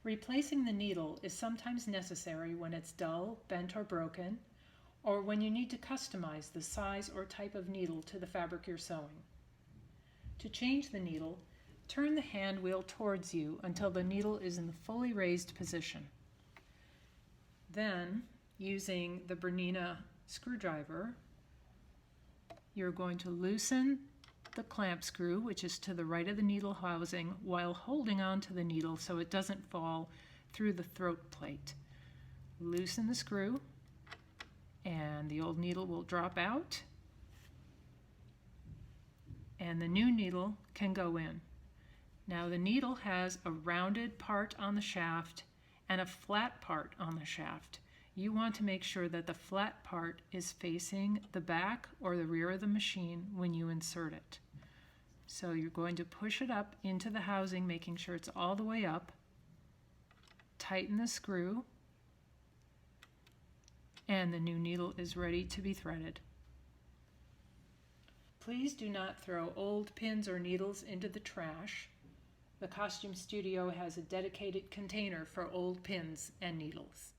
Replacing the needle is sometimes necessary when it's dull, bent, or broken, or when you need to customize the size or type of needle to the fabric you're sewing. To change the needle, turn the hand wheel towards you until the needle is in the fully raised position. Then, using the Bernina screwdriver, you're going to loosen the clamp screw, which is to the right of the needle housing, while holding on to the needle so it doesn't fall through the throat plate. Loosen the screw and the old needle will drop out and the new needle can go in. Now the needle has a rounded part on the shaft and a flat part on the shaft. You want to make sure that the flat part is facing the back or the rear of the machine when you insert it. So you're going to push it up into the housing, making sure it's all the way up. Tighten the screw, and the new needle is ready to be threaded. Please do not throw old pins or needles into the trash. The Costume Studio has a dedicated container for old pins and needles.